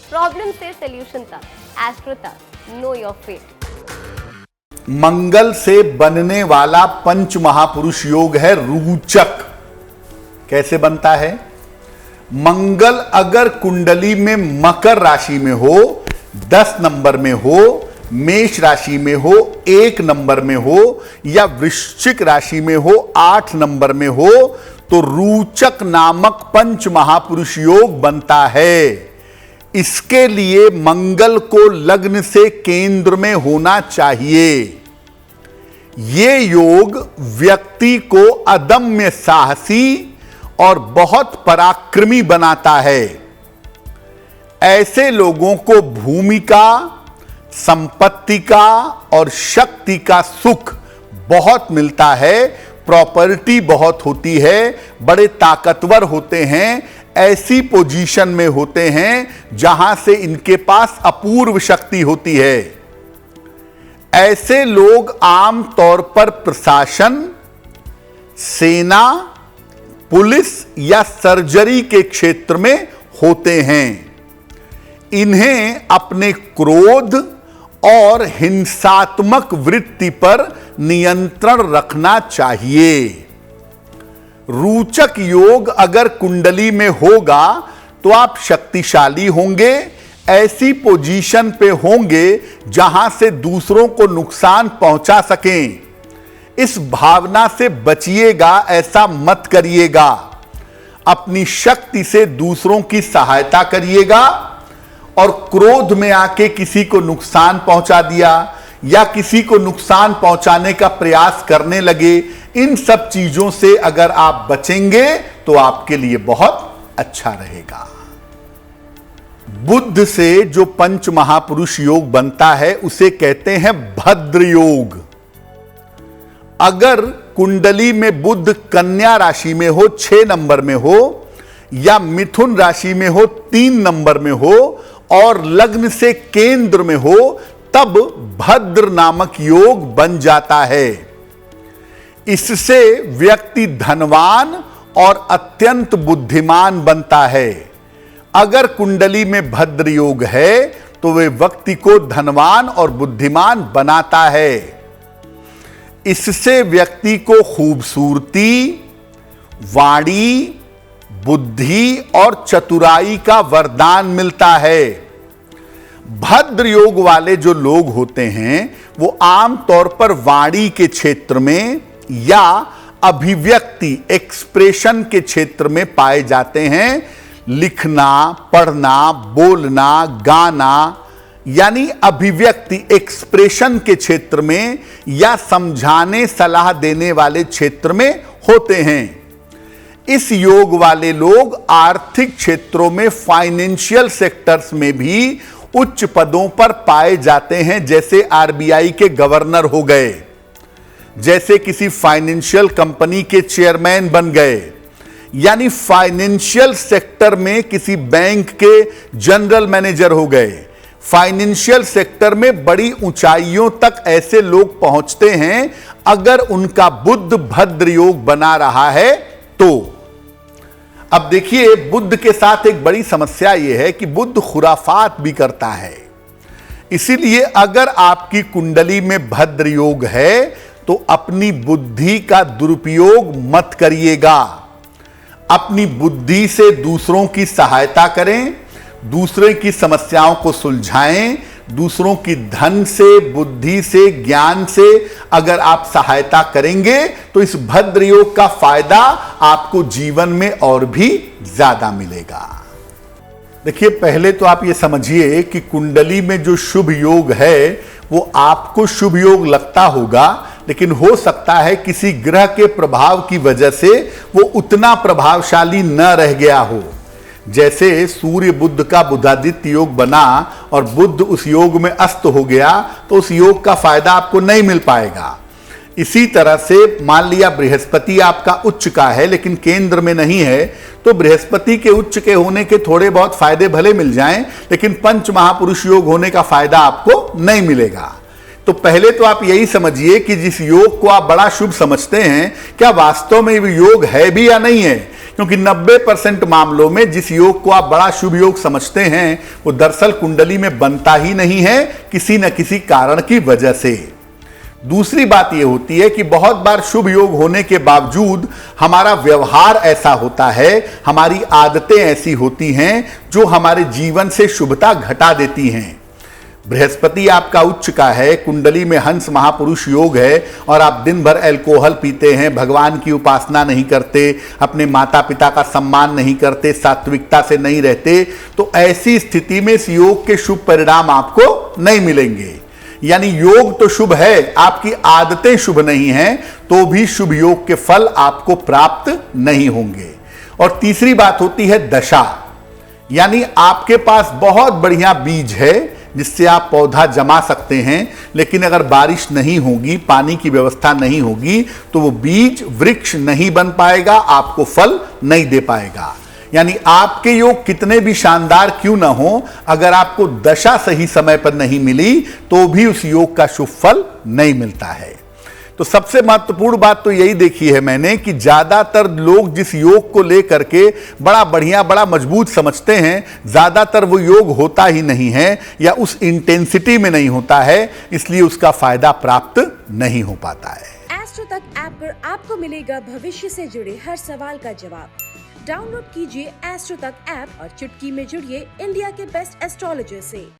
Problem से solution तक, astro तक, नो योर फेट। मंगल से बनने वाला पंच महापुरुष योग है रुचक। कैसे बनता है? मंगल अगर कुंडली में मकर राशि में हो 10 नंबर में हो, मेष राशि में हो 1 नंबर में हो, या वृश्चिक राशि में हो 8 नंबर में हो, तो रुचक नामक पंच महापुरुष योग बनता है। इसके लिए मंगल को लग्न से केंद्र में होना चाहिए। ये योग व्यक्ति को अदम्य साहसी और बहुत पराक्रमी बनाता है। ऐसे लोगों को भूमि का, संपत्ति का और शक्ति का सुख बहुत मिलता है, प्रॉपर्टी बहुत होती है, बड़े ताकतवर होते हैं, ऐसी पोजीशन में होते हैं जहां से इनके पास अपूर्व शक्ति होती है। ऐसे लोग आम तौर पर प्रशासन, सेना, पुलिस या सर्जरी के क्षेत्र में होते हैं। इन्हें अपने क्रोध और हिंसात्मक वृत्ति पर नियंत्रण रखना चाहिए। रुचक योग अगर कुंडली में होगा तो आप शक्तिशाली होंगे, ऐसी पोजीशन पे होंगे जहां से दूसरों को नुकसान पहुंचा सकें। इस भावना से बचिएगा, ऐसा मत करिएगा। अपनी शक्ति से दूसरों की सहायता करिएगा, और क्रोध में आके किसी को नुकसान पहुंचा दिया या किसी को नुकसान पहुंचाने का प्रयास करने लगे, इन सब चीजों से अगर आप बचेंगे तो आपके लिए बहुत अच्छा रहेगा। बुध से जो पंच महापुरुष योग बनता है उसे कहते हैं भद्र योग। अगर कुंडली में बुध कन्या राशि में हो 6 नंबर में हो, या मिथुन राशि में हो 3 नंबर में हो, और लग्न से केंद्र में हो, तब भद्र नामक योग बन जाता है। इससे व्यक्ति धनवान और अत्यंत बुद्धिमान बनता है। अगर कुंडली में भद्र योग है तो वे व्यक्ति को धनवान और बुद्धिमान बनाता है। इससे व्यक्ति को खूबसूरती, वाणी, बुद्धि और चतुराई का वरदान मिलता है। भद्र योग वाले जो लोग होते हैं वो आम तौर पर वाणी के क्षेत्र में या अभिव्यक्ति, एक्सप्रेशन के क्षेत्र में पाए जाते हैं। लिखना, पढ़ना, बोलना, गाना, यानी अभिव्यक्ति, एक्सप्रेशन के क्षेत्र में या समझाने, सलाह देने वाले क्षेत्र में होते हैं। इस योग वाले लोग आर्थिक क्षेत्रों में, फाइनेंशियल सेक्टर्स में भी उच्च पदों पर पाए जाते हैं, जैसे आरबीआई के गवर्नर हो गए, जैसे किसी फाइनेंशियल कंपनी के चेयरमैन बन गए, यानी फाइनेंशियल सेक्टर में किसी बैंक के जनरल मैनेजर हो गए। फाइनेंशियल सेक्टर में बड़ी ऊंचाइयों तक ऐसे लोग पहुंचते हैं अगर उनका बुध भद्र योग बना रहा है तो। अब देखिए, बुध के साथ एक बड़ी समस्या यह है कि बुध खुराफात भी करता है। इसीलिए अगर आपकी कुंडली में भद्र योग है तो अपनी बुद्धि का दुरुपयोग मत करिएगा। अपनी बुद्धि से दूसरों की सहायता करें, दूसरे की समस्याओं को सुलझाएं। दूसरों की धन से, बुद्धि से, ज्ञान से अगर आप सहायता करेंगे तो इस भद्र योग का फायदा आपको जीवन में और भी ज्यादा मिलेगा। देखिए, पहले तो आप ये समझिए कि कुंडली में जो शुभ योग है वो आपको शुभ योग लगता होगा, लेकिन हो सकता है किसी ग्रह के प्रभाव की वजह से वो उतना प्रभावशाली न रह गया हो। जैसे सूर्य बुध का बुधादित्य योग बना और बुध उस योग में अस्त हो गया तो उस योग का फायदा आपको नहीं मिल पाएगा। इसी तरह से मान लिया बृहस्पति आपका उच्च का है लेकिन केंद्र में नहीं है, तो बृहस्पति के उच्च के होने के थोड़े बहुत फायदे भले मिल जाएं, लेकिन पंच महापुरुष योग होने का फायदा आपको नहीं मिलेगा। तो पहले तो आप यही समझिए कि जिस योग को आप बड़ा शुभ समझते हैं, क्या वास्तव में ये योग है भी या नहीं है। क्योंकि 90% मामलों में जिस योग को आप बड़ा शुभ योग समझते हैं वो दरअसल कुंडली में बनता ही नहीं है, किसी न किसी कारण की वजह से। दूसरी बात यह होती है कि बहुत बार शुभ योग होने के बावजूद हमारा व्यवहार ऐसा होता है, हमारी आदतें ऐसी होती हैं जो हमारे जीवन से शुभता घटा देती हैं। बृहस्पति आपका उच्च का है, कुंडली में हंस महापुरुष योग है और आप दिन भर अल्कोहल पीते हैं, भगवान की उपासना नहीं करते, अपने माता पिता का सम्मान नहीं करते, सात्विकता से नहीं रहते, तो ऐसी स्थिति में इस योग के शुभ परिणाम आपको नहीं मिलेंगे। यानी योग तो शुभ है, आपकी आदतें शुभ नहीं हैं, तो भी शुभ योग के फल आपको प्राप्त नहीं होंगे। और तीसरी बात होती है दशा, यानी आपके पास बहुत बढ़िया बीज है जिससे आप पौधा जमा सकते हैं, लेकिन अगर बारिश नहीं होगी, पानी की व्यवस्था नहीं होगी, तो वो बीज वृक्ष नहीं बन पाएगा, आपको फल नहीं दे पाएगा। यानी आपके योग कितने भी शानदार क्यों ना हो, अगर आपको दशा सही समय पर नहीं मिली तो भी उस योग का शुभ फल नहीं मिलता है। तो सबसे महत्वपूर्ण बात तो यही देखी है मैंने कि ज्यादातर लोग जिस योग को लेकर के बड़ा बढ़िया, बड़ा मजबूत समझते हैं, ज्यादातर वो योग होता ही नहीं है या उस इंटेंसिटी में नहीं होता है, इसलिए उसका फायदा प्राप्त नहीं हो पाता है। एस्ट्रो तक ऐप पर आपको मिलेगा भविष्य से जुड़े हर सवाल का जवाब। डाउनलोड कीजिए एस्ट्रो तक ऐप और चुटकी में जुड़िए इंडिया के बेस्ट एस्ट्रोलॉजर से।